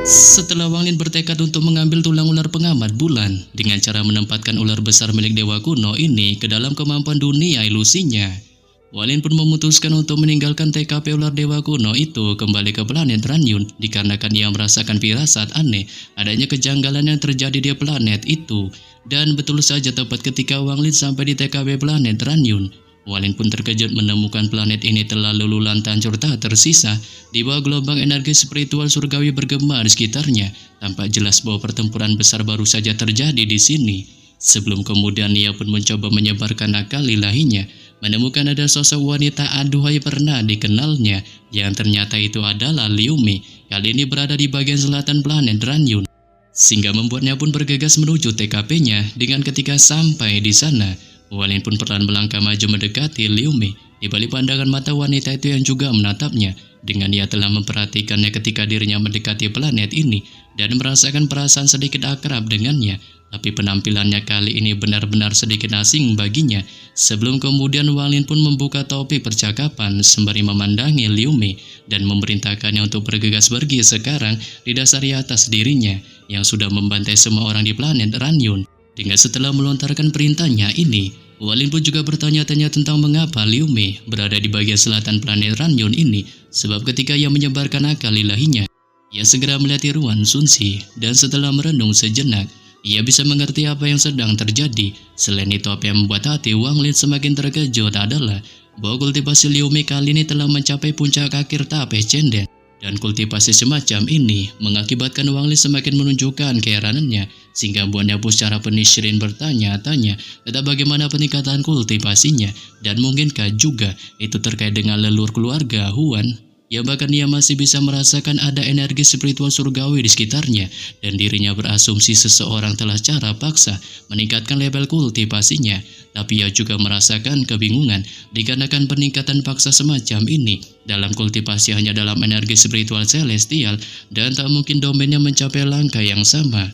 Setelah Wang Lin bertekad untuk mengambil tulang ular pengamat bulan dengan cara menempatkan ular besar milik dewa kuno ini ke dalam kemampuan dunia ilusinya, Wang Lin pun memutuskan untuk meninggalkan TKP ular dewa kuno itu kembali ke planet Ranyun dikarenakan ia merasakan firasat aneh adanya kejanggalan yang terjadi di planet itu. Dan betul saja tepat ketika Wang Lin sampai di TKP planet Ranyun, Wang Lin pun terkejut menemukan planet ini telah luluh lantak hancur tak tersisa di bawah gelombang energi spiritual surgawi bergema di sekitarnya. Tampak jelas bahwa pertempuran besar baru saja terjadi di sini. Sebelum kemudian ia pun mencoba menyebarkan akal ilahinya, menemukan ada sosok wanita aduhai pernah dikenalnya, yang ternyata itu adalah Liu Mi. Kali ini berada di bagian selatan planet Ranyun, sehingga membuatnya pun bergegas menuju TKP-nya. Dengan ketika sampai di sana, Wang Lin pun perlahan melangkah maju mendekati Liu Mi. Di balik pandangan mata wanita itu yang juga menatapnya, dengan ia telah memperhatikannya ketika dirinya mendekati planet ini dan merasakan perasaan sedikit akrab dengannya. Tapi penampilannya kali ini benar-benar sedikit asing baginya. Sebelum kemudian Wang Lin pun membuka topik percakapan sembari memandangi Liu Mi dan memerintahkannya untuk bergegas pergi sekarang didasari atas dirinya yang sudah membantai semua orang di planet Ranyun. Dengan setelah melontarkan perintahnya ini, Wang Lin pun juga bertanya-tanya tentang mengapa Liu Mi berada di bagian selatan planet Ranyun ini. Sebab ketika ia menyebarkan akal ilahinya, ia segera melihat Ruan Sunsi dan setelah merenung sejenak, ia bisa mengerti apa yang sedang terjadi. Selain itu, apa yang membuat hati Wang Lin semakin terkejut adalah bahwa kultivasi Liu Mi kali ini telah mencapai puncak akhir tahap ascendant. Dan kultivasi semacam ini mengakibatkan Wang Lin semakin menunjukkan keheranannya, sehingga buatnya pun secara penisyirin bertanya-tanya tentang bagaimana peningkatan kultivasinya, dan mungkinkah juga itu terkait dengan leluhur keluarga Huan. Ya, bahkan ia masih bisa merasakan ada energi spiritual surgawi di sekitarnya, dan dirinya berasumsi seseorang telah secara paksa meningkatkan level kultivasinya. Tapi ia juga merasakan kebingungan dikarenakan peningkatan paksa semacam ini dalam kultivasi hanya dalam energi spiritual celestial, dan tak mungkin domainnya mencapai langkah yang sama.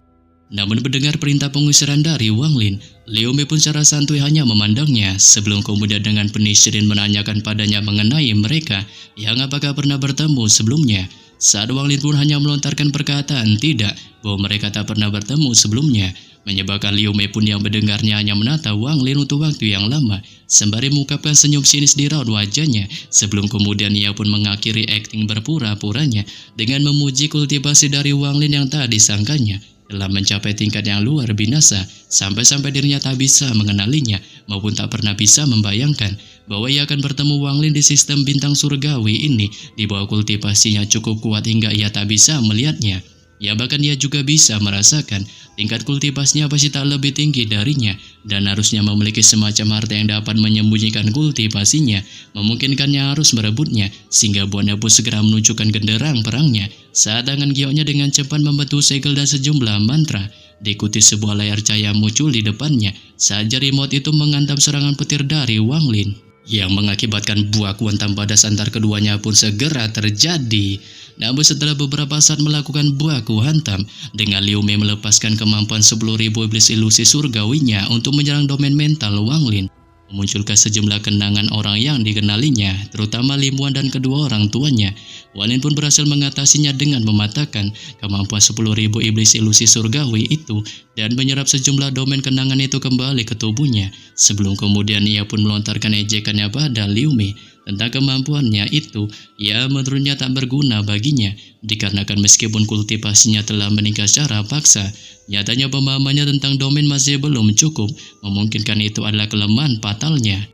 Namun mendengar perintah pengusiran dari Wang Lin, Liu Mi pun secara santuy hanya memandangnya sebelum kemudian dengan penisyirin menanyakan padanya mengenai mereka yang apakah pernah bertemu sebelumnya. Saat Wang Lin pun hanya melontarkan perkataan tidak, bahwa mereka tak pernah bertemu sebelumnya, menyebabkan Liu Mi pun yang mendengarnya hanya menatap Wang Lin untuk waktu yang lama sembari mengungkapkan senyum sinis di raut wajahnya. Sebelum kemudian ia pun mengakhiri akting berpura-puranya dengan memuji kultivasi dari Wang Lin yang tak disangkanya telah mencapai tingkat yang luar binasa, sampai-sampai dirinya tak bisa mengenalinya maupun tak pernah bisa membayangkan bahwa ia akan bertemu Wang Lin di sistem bintang surgawi ini di bawah kultivasinya cukup kuat hingga ia tak bisa melihatnya. Ya, bahkan ia juga bisa merasakan tingkat kultivasinya pasti tak lebih tinggi darinya, dan harusnya memiliki semacam harta yang dapat menyembunyikan kultivasinya, memungkinkannya harus merebutnya, sehingga buatnya pun segera menunjukkan genderang perangnya saat tangan gioknya dengan cepat membentuk segel dan sejumlah mantra. Diikuti sebuah layar cahaya muncul di depannya saat jari remote itu menghantam serangan petir dari Wang Lin, yang mengakibatkan buah kuantum badas antar keduanya pun segera terjadi. Namun setelah beberapa saat melakukan buaku hantam, dengan Liu Mi melepaskan kemampuan 10.000 iblis ilusi surgawinya untuk menyerang domain mental Wang Lin, memunculkan sejumlah kenangan orang yang dikenalinya, terutama Lim Wan dan kedua orang tuanya. Wang Lin pun berhasil mengatasinya dengan mematahkan kemampuan 10.000 iblis ilusi surgawi itu dan menyerap sejumlah domain kenangan itu kembali ke tubuhnya. Sebelum kemudian ia pun melontarkan ejekannya pada Liu Mi tentang kemampuannya itu, ya menurutnya tak berguna baginya, dikarenakan meskipun kultivasinya telah meningkat secara paksa, nyatanya pemahamannya tentang domain masih belum cukup, memungkinkan itu adalah kelemahan fatalnya.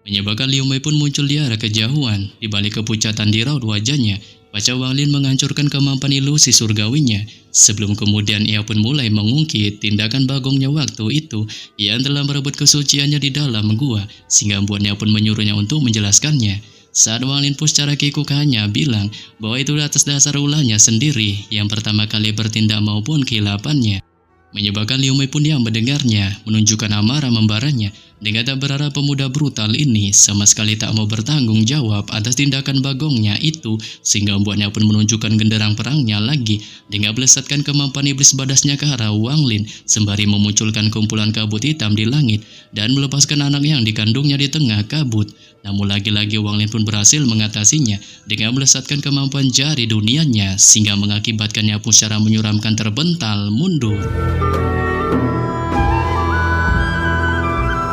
Menyebabkan Liu Mi pun muncul di arah kejauhan, di balik kepucatan di raut wajahnya. Pasca Wang Lin menghancurkan kemampuan ilusi surgawinya, sebelum kemudian ia pun mulai mengungkit tindakan bagongnya waktu itu yang telah merebut kesuciannya di dalam gua, sehingga membuatnya pun menyuruhnya untuk menjelaskannya. Saat Wang Lin pun secara kikuk hanya bilang bahwa itu atas dasar ulahnya sendiri yang pertama kali bertindak maupun kehilapannya. Menyebabkan Liu Mei pun yang mendengarnya menunjukkan amarah membaranya dengan tak berharap pemuda brutal ini sama sekali tak mau bertanggung jawab atas tindakan bagongnya itu, sehingga membuatnya pun menunjukkan genderang perangnya lagi dengan melesatkan kemampuan iblis badasnya ke arah Wang Lin sembari memunculkan kumpulan kabut hitam di langit dan melepaskan anak yang dikandungnya di tengah kabut. Namun lagi-lagi Wang Lin pun berhasil mengatasinya dengan melesatkan kemampuan jari dunianya sehingga mengakibatkannya pun secara menyeramkan terbental mundur.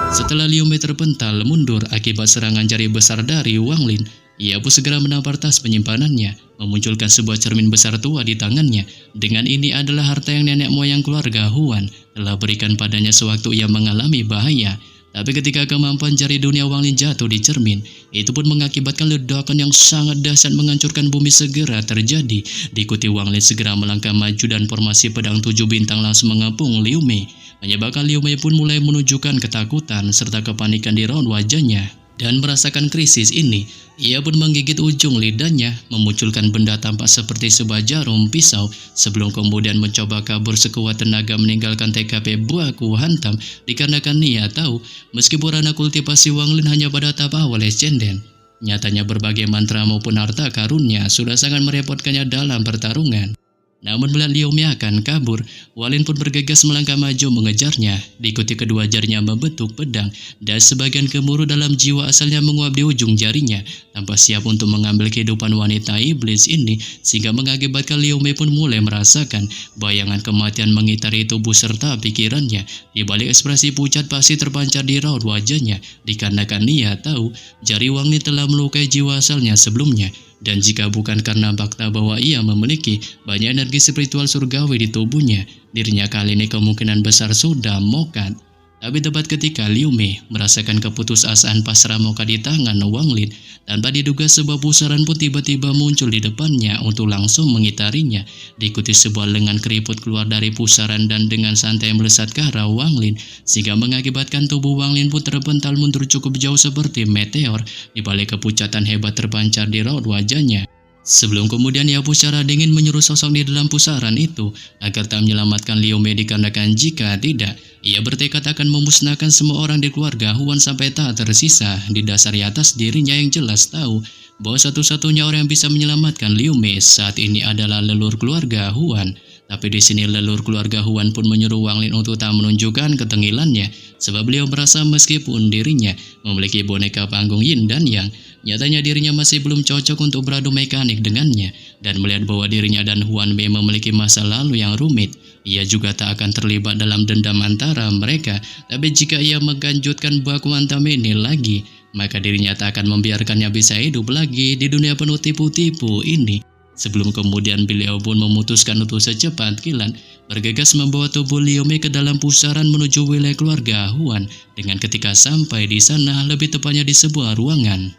Setelah Liu Mei terpental mundur akibat serangan jari besar dari Wang Lin, ia pun segera menampar tas penyimpanannya, memunculkan sebuah cermin besar tua di tangannya. Dengan ini adalah harta yang nenek moyang keluarga Huan telah berikan padanya sewaktu ia mengalami bahaya. Tapi ketika kemampuan jari dunia Wang Lin jatuh di cermin, itu pun mengakibatkan ledakan yang sangat dahsyat menghancurkan bumi segera terjadi. Diikuti Wang Lin segera melangkah maju dan formasi pedang 7 bintang langsung mengepung Liu Mei. Menyebabkan Liu Mei pun mulai menunjukkan ketakutan serta kepanikan di raut wajahnya. Dan merasakan krisis ini, ia pun menggigit ujung lidahnya, memunculkan benda tampak seperti sebuah jarum pisau, sebelum kemudian mencoba kabur sekuat tenaga meninggalkan TKP Buaku Hantam, dikarenakan ia tahu, meskipun ranah kultivasi Wang Lin hanya pada tahap awal ascendant, nyatanya berbagai mantra maupun harta karunnya sudah sangat merepotkannya dalam pertarungan. Namun melihat Liu Mei akan kabur, Wang Lin pun bergegas melangkah maju mengejarnya, diikuti kedua jarinya membentuk pedang, dan sebagian gemuruh dalam jiwa asalnya menguap di ujung jarinya, tanpa siap untuk mengambil kehidupan wanita iblis ini, sehingga mengakibatkan Liu Mei pun mulai merasakan bayangan kematian mengitari tubuh serta pikirannya. Di balik ekspresi pucat pasti terpancar di raut wajahnya, dikarenakan ia tahu jari Wang Lin telah melukai jiwa asalnya sebelumnya. Dan jika bukan karena fakta bahwa ia memiliki banyak energi spiritual surgawi di tubuhnya, dirinya kali ini kemungkinan besar sudah mokat. Tapi tepat ketika Liu Mei merasakan keputusasaan pasrah mokat di tangan Wang Lin, tanpa diduga sebuah pusaran pun tiba-tiba muncul di depannya untuk langsung mengitarinya. Diikuti sebuah lengan keriput keluar dari pusaran dan dengan santai melesat ke arah Wang Lin, sehingga mengakibatkan tubuh Wang Lin pun terpental mundur cukup jauh seperti meteor. Di balik kepucatan hebat terpancar di raut wajahnya. Sebelum kemudian ia pun secara dingin menyuruh sosok di dalam pusaran itu agar tak menyelamatkan Liu Mei, dikarenakan jika tidak, ia bertekad akan memusnahkan semua orang di keluarga Huan sampai tak tersisa. Di dasar atas dirinya yang jelas tahu bahwa satu-satunya orang yang bisa menyelamatkan Liu Mei saat ini adalah leluhur keluarga Huan. Tapi di sini leluhur keluarga Huan pun menyuruh Wang Lin untuk tak menunjukkan ketengilannya, sebab beliau merasa meskipun dirinya memiliki boneka panggung Yin dan Yang, nyatanya dirinya masih belum cocok untuk beradu mekanik dengannya. Dan melihat bahwa dirinya dan Huan Mei memiliki masa lalu yang rumit, ia juga tak akan terlibat dalam dendam antara mereka. Tapi jika ia mengganjutkan Buaku Hantam ini lagi, maka dirinya tak akan membiarkannya bisa hidup lagi di dunia penuh tipu-tipu ini. Sebelum kemudian beliau pun memutuskan untuk secepat kilat bergegas membawa tubuh Liu Mei ke dalam pusaran menuju wilayah keluarga Huan. Dengan ketika sampai di sana, lebih tepatnya di sebuah ruangan,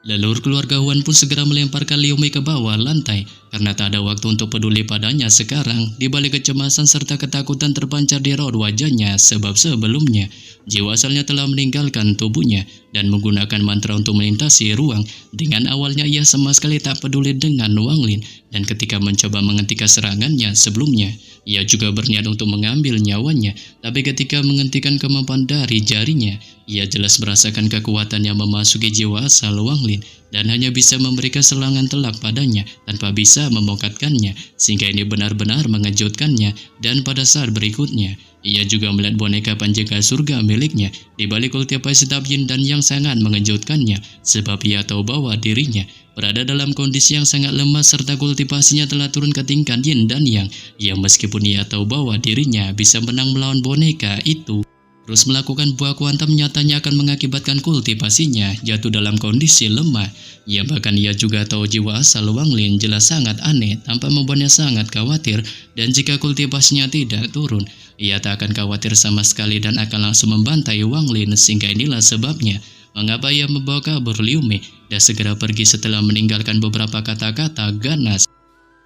leluhur keluarga Huan pun segera melemparkan Liu Mei ke bawah lantai karena tak ada waktu untuk peduli padanya sekarang. Di balik kecemasan serta ketakutan terpancar di raut wajahnya, sebab sebelumnya jiwa asalnya telah meninggalkan tubuhnya dan menggunakan mantra untuk melintasi ruang. Dengan awalnya ia sama sekali tak peduli dengan Wang Lin, dan ketika mencoba menghentikan serangannya sebelumnya, ia juga berniat untuk mengambil nyawanya. Tapi ketika menghentikan kemampuan dari jarinya, ia jelas merasakan kekuatan yang memasuki jiwa asal Wang Lin dan hanya bisa memberikan serangan telak padanya tanpa bisa memokatkannya, sehingga ini benar-benar mengejutkannya. Dan pada saat berikutnya, ia juga melihat boneka penjaga surga miliknya di balik kultivasi tahap Yin dan Yang sangat mengejutkannya, sebab ia tahu bahwa dirinya berada dalam kondisi yang sangat lemah serta kultivasinya telah turun ke tingkat Yin dan Yang. Meskipun ia tahu bahwa dirinya bisa menang melawan boneka itu, terus melakukan Buaku Hantam nyatanya akan mengakibatkan kultivasinya jatuh dalam kondisi lemah. Bahkan ia juga tahu jiwa asal Wang Lin jelas sangat aneh, tanpa membuatnya sangat khawatir. Dan jika kultivasinya tidak turun, ia tak akan khawatir sama sekali dan akan langsung membantai Wang Lin. Sehingga inilah sebabnya mengapa ia membawa kabur Liu Mei dan segera pergi setelah meninggalkan beberapa kata-kata ganas.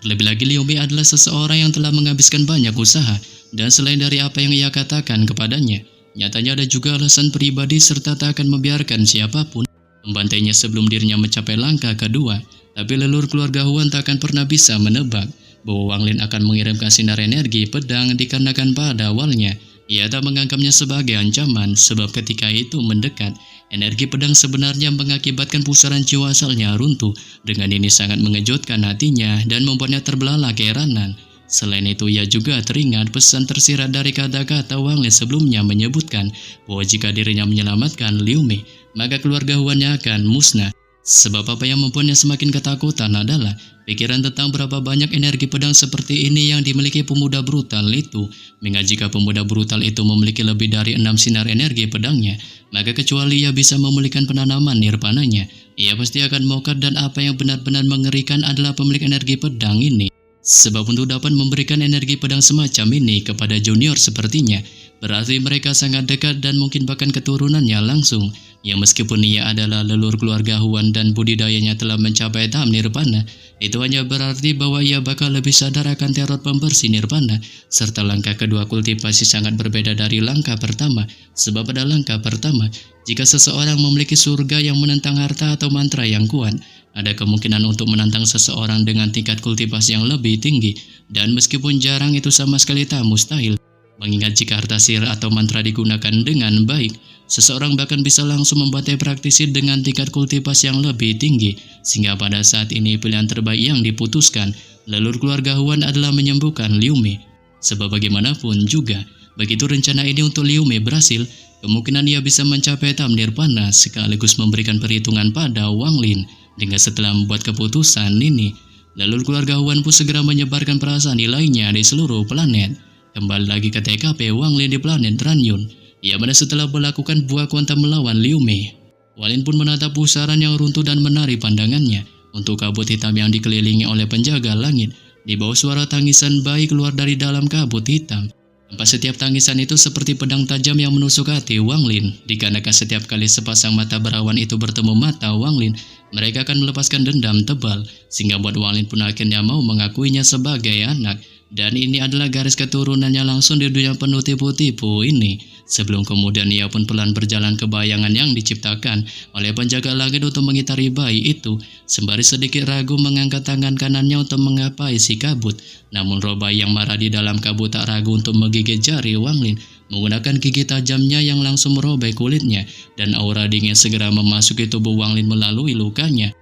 Lebih lagi Liu Mei adalah seseorang yang telah menghabiskan banyak usaha, dan selain dari apa yang ia katakan kepadanya, nyatanya ada juga alasan pribadi serta tak akan membiarkan siapapun membantainya sebelum dirinya mencapai langkah kedua. Tapi leluhur keluarga Huan tak akan pernah bisa menebak bahwa Wang Lin akan mengirimkan sinar energi pedang dikarenakan pada awalnya ia tak menganggapnya sebagai ancaman sebab ketika itu mendekat, energi pedang sebenarnya mengakibatkan pusaran jiwa asalnya runtuh. Dengan ini sangat mengejutkan hatinya dan membuatnya terbelalak keheranan. Selain itu ia juga teringat pesan tersirat dari kata-kata Wang Lin sebelumnya menyebutkan bahwa jika dirinya menyelamatkan Liu Mei, maka keluarga Huannya akan musnah. Sebab apa yang membuatnya semakin ketakutan adalah pikiran tentang berapa banyak energi pedang seperti ini yang dimiliki pemuda brutal itu. Mengingat jika pemuda brutal itu memiliki lebih dari 6 sinar energi pedangnya, maka kecuali ia bisa memulihkan penanaman nirvananya, ia pasti akan mokat dan apa yang benar-benar mengerikan adalah pemilik energi pedang ini. Sebab untuk dapat memberikan energi pedang semacam ini kepada junior sepertinya, berarti mereka sangat dekat dan mungkin bahkan keturunannya langsung. Ya meskipun ia adalah leluhur keluarga Huan dan budidayanya telah mencapai tahap nirvana, itu hanya berarti bahwa ia bakal lebih sadar akan teror pembersih nirvana, serta langkah kedua kultivasi sangat berbeda dari langkah pertama. Sebab pada langkah pertama, jika seseorang memiliki surga yang menentang harta atau mantra yang kuat, ada kemungkinan untuk menantang seseorang dengan tingkat kultivasi yang lebih tinggi, dan meskipun jarang itu sama sekali tak mustahil. Mengingat jika harta sihir atau mantra digunakan dengan baik, seseorang bahkan bisa langsung membantai praktisi dengan tingkat kultivasi yang lebih tinggi, sehingga pada saat ini pilihan terbaik yang diputuskan leluhur keluarga Huan adalah menyembuhkan Liu Mei. Sebab bagaimanapun juga, begitu rencana ini untuk Liu Mei berhasil, kemungkinan ia bisa mencapai tahap nirvana sekaligus memberikan perhitungan pada Wang Lin. Dengan setelah membuat keputusan ini, leluhur keluarga Huan pun segera menyebarkan perasaan lainnya di seluruh planet. Kembali lagi ke TKP Wang Lin di planet Ranyun. Ia mana setelah melakukan buah kuantum melawan Liu Mei, Wang Lin pun menatap pusaran yang runtuh dan menarik pandangannya untuk kabut hitam yang dikelilingi oleh penjaga langit. Di bawah suara tangisan bayi keluar dari dalam kabut hitam. Tanpa setiap tangisan itu seperti pedang tajam yang menusuk hati Wang Lin. Dikarenakan setiap kali sepasang mata berawan itu bertemu mata Wang Lin, mereka akan melepaskan dendam tebal, sehingga buat Wang Lin pun akhirnya mau mengakuinya sebagai anak. Dan ini adalah garis keturunannya langsung di dunia penuh tipu-tipu ini. Sebelum kemudian ia pun pelan berjalan ke bayangan yang diciptakan oleh penjaga langit untuk mengitari bayi itu, sembari sedikit ragu mengangkat tangan kanannya untuk mengapai si kabut. Namun roh bayi yang marah di dalam kabut tak ragu untuk menggigit jari Wang Lin, menggunakan gigi tajamnya yang langsung merobek kulitnya, dan aura dingin segera memasuki tubuh Wang Lin melalui lukanya.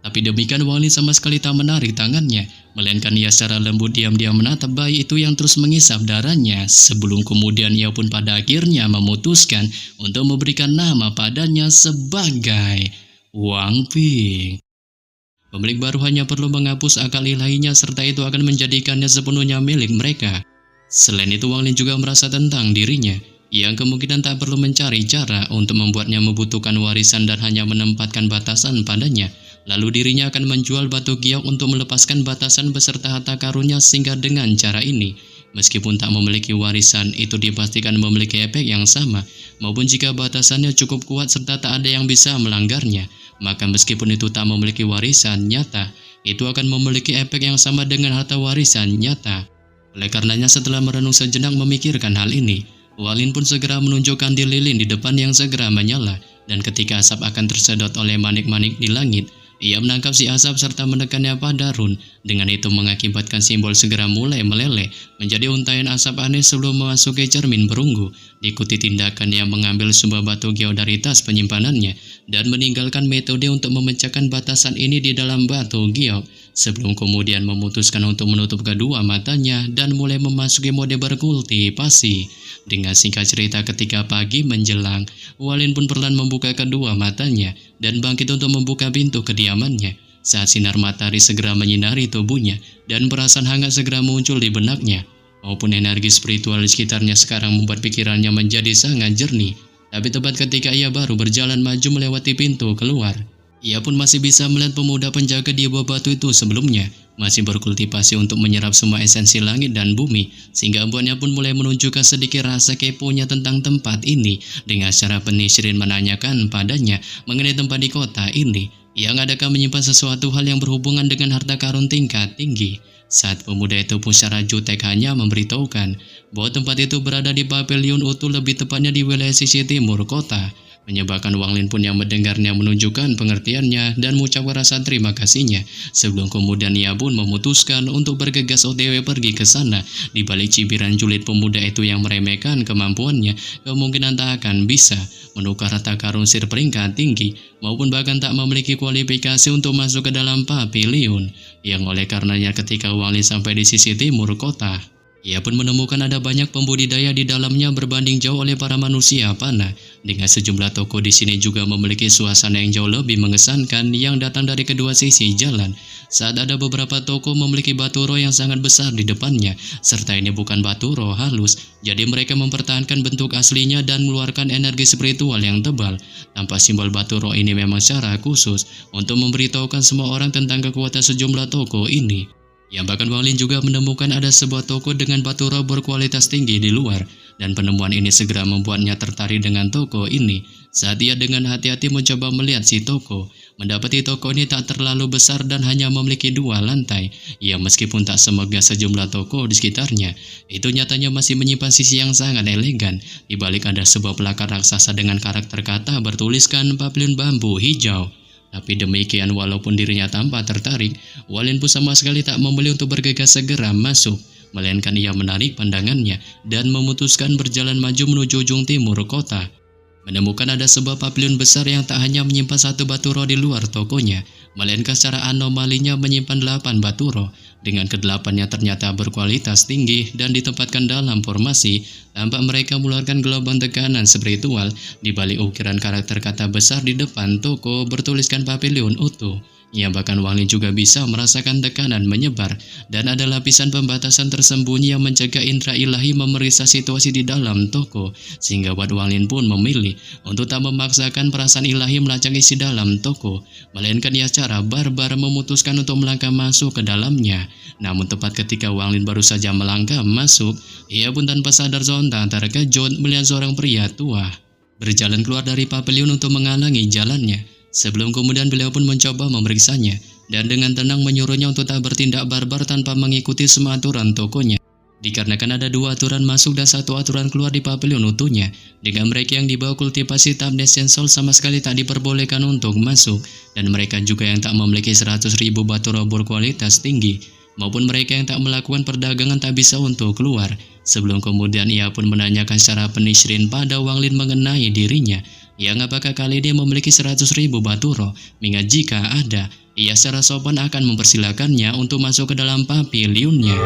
Tapi demikian Wang Lin sama sekali tak menarik tangannya, melainkan ia secara lembut diam-diam menatap bayi itu yang terus mengisap darahnya, sebelum kemudian ia pun pada akhirnya memutuskan untuk memberikan nama padanya sebagai Wang Ping. Pemilik baru hanya perlu menghapus akal ilahinya serta itu akan menjadikannya sepenuhnya milik mereka. Selain itu Wang Lin juga merasa tentang dirinya, yang kemungkinan tak perlu mencari cara untuk membuatnya membutuhkan warisan dan hanya menempatkan batasan padanya. Lalu dirinya akan menjual batu giok untuk melepaskan batasan beserta harta karunnya, sehingga dengan cara ini, meskipun tak memiliki warisan, itu dipastikan memiliki efek yang sama. Maupun jika batasannya cukup kuat serta tak ada yang bisa melanggarnya, maka meskipun itu tak memiliki warisan nyata, itu akan memiliki efek yang sama dengan harta warisan nyata. Oleh karenanya setelah merenung sejenak memikirkan hal ini, Wang Lin pun segera menunjukkan di lilin di depan yang segera menyala, dan ketika asap akan tersedot oleh manik-manik di langit, ia menangkap si asap serta menekannya pada run. Dengan itu mengakibatkan simbol segera mulai meleleh menjadi untaian asap aneh sebelum memasuki cermin perunggu. Diikuti tindakan yang mengambil sebuah batu giok dari tas penyimpanannya dan meninggalkan metode untuk memecahkan batasan ini di dalam batu giok, sebelum kemudian memutuskan untuk menutup kedua matanya dan mulai memasuki mode berkultivasi. Dengan singkat cerita, ketika pagi menjelang, Wang Lin pun perlahan membuka kedua matanya dan bangkit untuk membuka pintu kediamannya. Saat sinar matahari segera menyinari tubuhnya dan perasaan hangat segera muncul di benaknya, maupun energi spiritual di sekitarnya sekarang membuat pikirannya menjadi sangat jernih. Tapi tepat ketika ia baru berjalan maju melewati pintu keluar, ia pun masih bisa melihat pemuda penjaga di bawah batu itu sebelumnya masih berkultivasi untuk menyerap semua esensi langit dan bumi, sehingga membuatnya pun mulai menunjukkan sedikit rasa keponya tentang tempat ini. Dengan secara penih Shirin menanyakan padanya mengenai tempat di kota ini, yang adakah menyimpan sesuatu hal yang berhubungan dengan harta karun tingkat tinggi. Saat pemuda itu pun secara jutek hanya memberitahukan bahwa tempat itu berada di pavilion utuh, lebih tepatnya di wilayah sisi timur kota. menyebabkan Wang Lin pun yang mendengarnya menunjukkan pengertiannya dan mengucapkan rasa terima kasihnya. Sebelum kemudian ia pun memutuskan untuk bergegas OTW pergi ke sana. Di balik cibiran julid pemuda itu yang meremehkan kemampuannya, kemungkinan tak akan bisa menukar harta karun sir peringkat tinggi maupun bahkan tak memiliki kualifikasi untuk masuk ke dalam pavilion. Yang oleh karenanya ketika Wang Lin sampai di sisi timur kota, ia pun menemukan ada banyak pembudidaya di dalamnya berbanding jauh oleh para manusia panah. Dengan sejumlah toko di sini juga memiliki suasana yang jauh lebih mengesankan yang datang dari kedua sisi jalan. Saat ada beberapa toko memiliki batu roh yang sangat besar di depannya, serta ini bukan batu roh halus, jadi mereka mempertahankan bentuk aslinya dan mengeluarkan energi spiritual yang tebal. Tanpa simbol batu roh ini memang secara khusus untuk memberitahukan semua orang tentang kekuatan sejumlah toko ini. Yang bahkan Wang Lin juga menemukan ada sebuah toko dengan batu roh berkualitas tinggi di luar, dan penemuan ini segera membuatnya tertarik dengan toko ini. Saat ia dengan hati-hati mencoba melihat si toko, mendapati toko ini tak terlalu besar dan hanya memiliki 2 lantai. Ya meskipun tak semegah sejumlah toko di sekitarnya, itu nyatanya masih menyimpan sisi yang sangat elegan. Di balik ada sebuah plakat raksasa dengan karakter kata bertuliskan pavilion bambu hijau. Tapi demikian walaupun dirinya tampak tertarik, Wang Lin pun sama sekali tak membeli untuk bergegas segera masuk. Melainkan ia menarik pandangannya dan memutuskan berjalan maju menuju ujung timur kota. Menemukan ada sebuah pavilion besar yang tak hanya menyimpan 1 batu roh di luar tokonya, melainkan secara anomalinya menyimpan 8 batu roh. Dengan ke-8-nya ternyata berkualitas tinggi dan ditempatkan dalam formasi, tampak mereka mengeluarkan gelombang tekanan spiritual. Di balik ukiran karakter kata besar di depan toko bertuliskan pavilion utuh. Ya bahkan Wang Lin juga bisa merasakan tekanan menyebar, dan ada lapisan pembatasan tersembunyi yang mencegah indera ilahi memeriksa situasi di dalam toko, sehingga buat Wang Lin pun memilih untuk tak memaksakan perasaan ilahi melacak isi dalam toko, melainkan ia secara barbar memutuskan untuk melangkah masuk ke dalamnya. Namun tepat ketika Wang Lin baru saja melangkah masuk, ia pun tanpa sadar sontak terkejut melihat seorang pria tua berjalan keluar dari pavilion untuk menghalangi jalannya. Sebelum kemudian beliau pun mencoba memeriksanya, dan dengan tenang menyuruhnya untuk tak bertindak barbar tanpa mengikuti semua aturan tokonya. Dikarenakan ada 2 aturan masuk dan 1 aturan keluar di pavilion utuhnya, dengan mereka yang dibawa kultivasi tahap Descensol sama sekali tak diperbolehkan untuk masuk, dan mereka juga yang tak memiliki 100.000 batu roh berkualitas tinggi, maupun mereka yang tak melakukan perdagangan tak bisa untuk keluar. Sebelum kemudian ia pun menanyakan secara penisrin pada Wang Lin mengenai dirinya, yang apakah kali ini memiliki 100.000 batu roh, mengingat jika ada, ia secara sopan akan mempersilakannya untuk masuk ke dalam pavilionnya.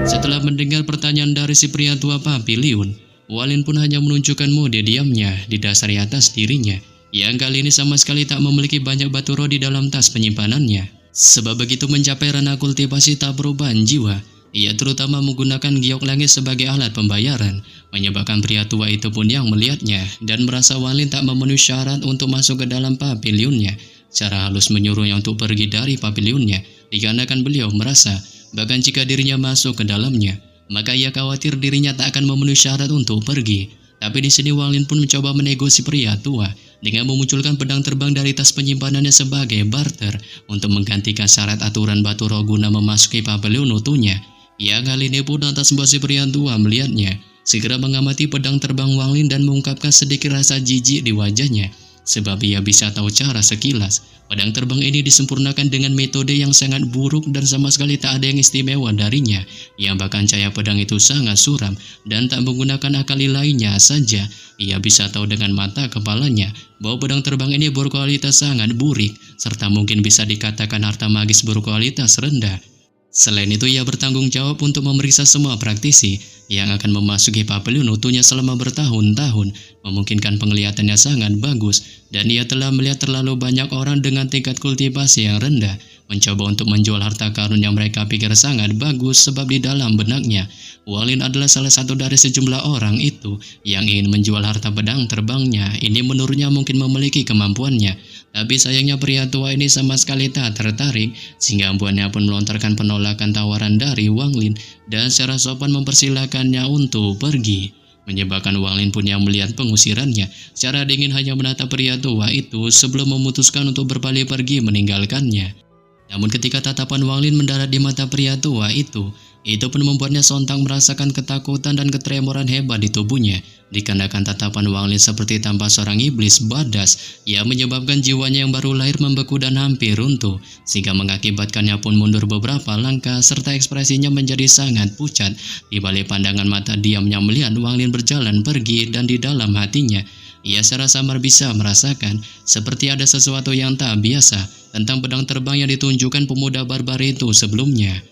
Setelah mendengar pertanyaan dari si pria tua pavilion, Wang Lin pun hanya menunjukkan mode diamnya di dasar atas dirinya, yang kali ini sama sekali tak memiliki banyak batu roh di dalam tas penyimpanannya. Sebab begitu mencapai ranah kultivasi tak perubahan jiwa, ia terutama menggunakan giok langit sebagai alat pembayaran, menyebabkan pria tua itu pun yang melihatnya dan merasa Wang Lin tak memenuhi syarat untuk masuk ke dalam pavilionnya. Secara halus menyuruhnya untuk pergi dari pavilionnya, dikarenakan beliau merasa bahkan jika dirinya masuk ke dalamnya, maka ia khawatir dirinya tak akan memenuhi syarat untuk pergi. Tapi di sini Wang Lin pun mencoba menegosi pria tua dengan memunculkan pedang terbang dari tas penyimpanannya sebagai barter untuk menggantikan syarat aturan batu roh guna memasuki pavilion utuhnya. Ya kali ini pun atas sebuah si pria tua melihatnya, segera mengamati pedang terbang Wang Lin dan mengungkapkan sedikit rasa jijik di wajahnya, sebab ia bisa tahu cara sekilas. Pedang terbang ini disempurnakan dengan metode yang sangat buruk dan sama sekali tak ada yang istimewa darinya, yang bahkan cahaya pedang itu sangat suram dan tak menggunakan akal lainnya saja. Ia bisa tahu dengan mata kepalanya bahwa pedang terbang ini berkualitas sangat burik, serta mungkin bisa dikatakan harta magis berkualitas rendah. Selain itu, ia bertanggung jawab untuk memeriksa semua praktisi yang akan memasuki pavilion utuhnya selama bertahun-tahun, memungkinkan penglihatannya sangat bagus, dan ia telah melihat terlalu banyak orang dengan tingkat kultivasi yang rendah mencoba untuk menjual harta karun yang mereka pikir sangat bagus, sebab di dalam benaknya Wang Lin adalah salah satu dari sejumlah orang itu yang ingin menjual harta pedang terbangnya. Ini menurutnya mungkin memiliki kemampuannya, tapi sayangnya pria tua ini sama sekali tak tertarik, sehingga membuatnya pun melontarkan penolakan tawaran dari Wang Lin dan secara sopan mempersilahkannya untuk pergi. Menyebabkan Wang Lin pun yang melihat pengusirannya secara dingin hanya menatap pria tua itu sebelum memutuskan untuk berpaling pergi meninggalkannya. Namun ketika tatapan Wang Lin mendarat di mata pria tua itu, Itu pun membuatnya sontak merasakan ketakutan dan ketremoran hebat di tubuhnya, dikarenakan tatapan Wang Lin seperti tanpa seorang iblis badas yang menyebabkan jiwanya yang baru lahir membeku dan hampir runtuh, sehingga mengakibatkannya pun mundur beberapa langkah serta ekspresinya menjadi sangat pucat. Di balik pandangan mata diamnya melihat Wang Lin berjalan pergi, dan di dalam hatinya ia secara samar bisa merasakan seperti ada sesuatu yang tak biasa tentang pedang terbang yang ditunjukkan pemuda barbar itu sebelumnya.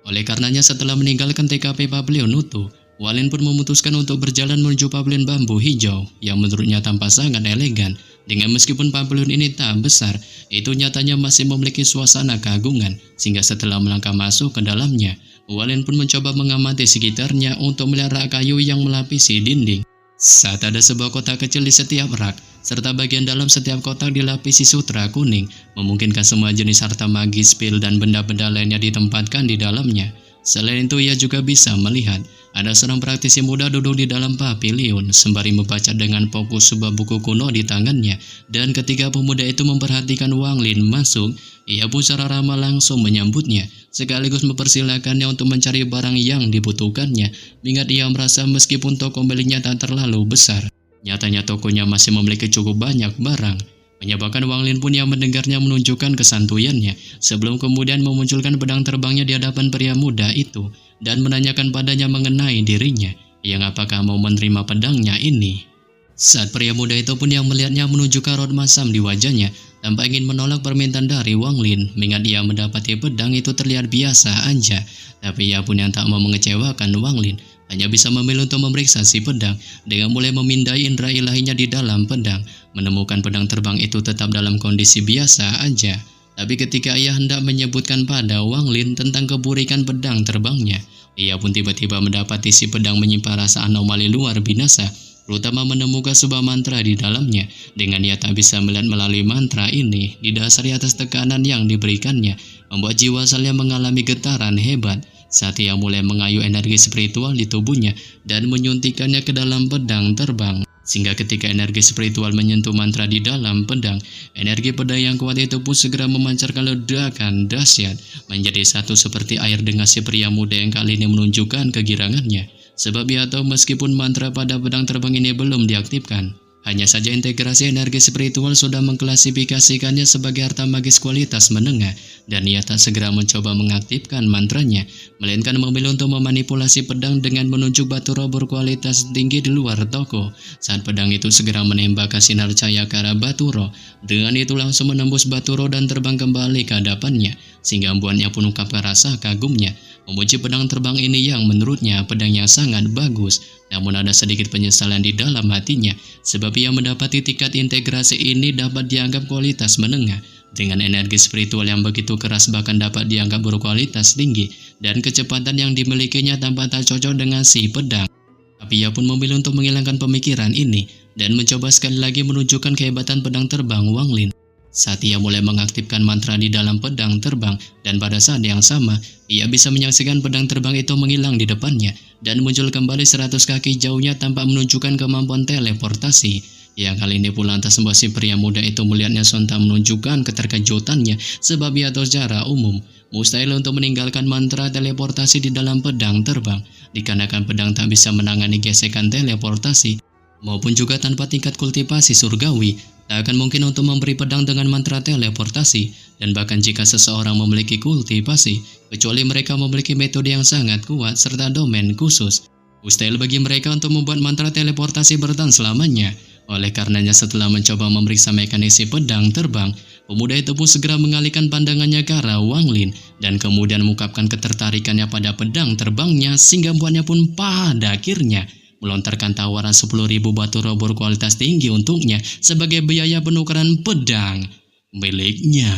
Oleh karenanya setelah meninggalkan TKP Pavilion Utuh, Wang Lin pun memutuskan untuk berjalan menuju pavilion bambu hijau yang menurutnya tampak sangat elegan. Dengan meskipun pavilion ini tak besar, itu nyatanya masih memiliki suasana keagungan, sehingga setelah melangkah masuk ke dalamnya, Wang Lin pun mencoba mengamati sekitarnya untuk melihat rak kayu yang melapisi dinding. Saat ada sebuah kotak kecil di setiap rak, serta bagian dalam setiap kotak dilapisi sutra kuning, memungkinkan semua jenis harta magis, pil, dan benda-benda lainnya ditempatkan di dalamnya. Selain itu, ia juga bisa melihat ada seorang praktisi muda duduk di dalam pavilion sembari membaca dengan fokus sebuah buku kuno di tangannya. Dan ketika pemuda itu memperhatikan Wang Lin masuk, ia pun secara ramah langsung menyambutnya, sekaligus mempersilakannya untuk mencari barang yang dibutuhkannya, mengingat ia merasa meskipun toko miliknya tak terlalu besar, nyatanya tokonya masih memiliki cukup banyak barang. Menyebabkan Wang Lin pun yang mendengarnya menunjukkan kesantuyannya, sebelum kemudian memunculkan pedang terbangnya di hadapan pria muda itu, dan menanyakan padanya mengenai dirinya, yang apakah mau menerima pedangnya ini. Saat pria muda itu pun yang melihatnya menunjukkan raut masam di wajahnya, tanpa ingin menolak permintaan dari Wang Lin, mengingat ia mendapati pedang itu terlihat biasa aja. Tapi ia pun yang tak mau mengecewakan Wang Lin, hanya bisa memilih untuk memeriksa si pedang dengan mulai memindai indera ilahinya di dalam pedang. Menemukan pedang terbang itu tetap dalam kondisi biasa aja. Tapi ketika ia hendak menyebutkan pada Wang Lin tentang keburikan pedang terbangnya, ia pun tiba-tiba mendapati si pedang menyimpan rasa anomali luar binasa, terutama menemukan sebuah mantra di dalamnya. Dengan ia tak bisa melihat melalui mantra ini, didasari atas tekanan yang diberikannya, membuat jiwa asalnya mengalami getaran hebat. Saat ia mulai mengayu energi spiritual di tubuhnya dan menyuntikkannya ke dalam pedang terbang, sehingga ketika energi spiritual menyentuh mantra di dalam pedang, energi pedang yang kuat itu pun segera memancarkan ledakan dahsyat, menjadi satu seperti air dengan si pria muda yang kali ini menunjukkan kegirangannya. Sebab ia tahu meskipun mantra pada pedang terbang ini belum diaktifkan, hanya saja integrasi energi spiritual sudah mengklasifikasikannya sebagai harta magis kualitas menengah, dan ia tak segera mencoba mengaktifkan mantranya, melainkan memilih untuk memanipulasi pedang dengan menunjuk batu roh berkualitas tinggi di luar toko. Saat pedang itu segera menembakkan sinar cahaya ke arah batu roh, dengan itu langsung menembus batu roh dan terbang kembali ke hadapannya, sehingga membuatnya pun ungkapkan rasa kagumnya, memuji pedang terbang ini yang menurutnya pedang yang sangat bagus. Namun ada sedikit penyesalan di dalam hatinya, sebab ia mendapati tingkat integrasi ini dapat dianggap kualitas menengah, dengan energi spiritual yang begitu keras bahkan dapat dianggap berkualitas tinggi, dan kecepatan yang dimilikinya tampak tak cocok dengan si pedang. Tapi ia pun memilih untuk menghilangkan pemikiran ini, dan mencoba sekali lagi menunjukkan kehebatan pedang terbang Wang Lin. Saat ia mulai mengaktifkan mantra di dalam pedang terbang, dan pada saat yang sama, ia bisa menyaksikan pedang terbang itu menghilang di depannya, dan muncul kembali 100 kaki jauhnya tanpa menunjukkan kemampuan teleportasi. Yang kali ini pula lantas membuat si pria muda itu melihatnya sontak menunjukkan keterkejutannya, sebab ia tahu secara umum mustahil untuk meninggalkan mantra teleportasi di dalam pedang terbang, dikarenakan pedang tak bisa menangani gesekan teleportasi, maupun juga tanpa tingkat kultivasi surgawi, tak akan mungkin untuk memberi pedang dengan mantra teleportasi. Dan bahkan jika seseorang memiliki kultivasi, kecuali mereka memiliki metode yang sangat kuat serta domain khusus, mustahil bagi mereka untuk membuat mantra teleportasi bertahan selamanya. Oleh karenanya setelah mencoba memeriksa mekanisme pedang terbang, pemuda itu pun segera mengalihkan pandangannya ke arah Wang Lin, dan kemudian mengungkapkan ketertarikannya pada pedang terbangnya, sehingga membuatnya pun pada akhirnya melontarkan tawaran 10.000 batu roh berkualitas tinggi untuknya sebagai biaya penukaran pedang miliknya.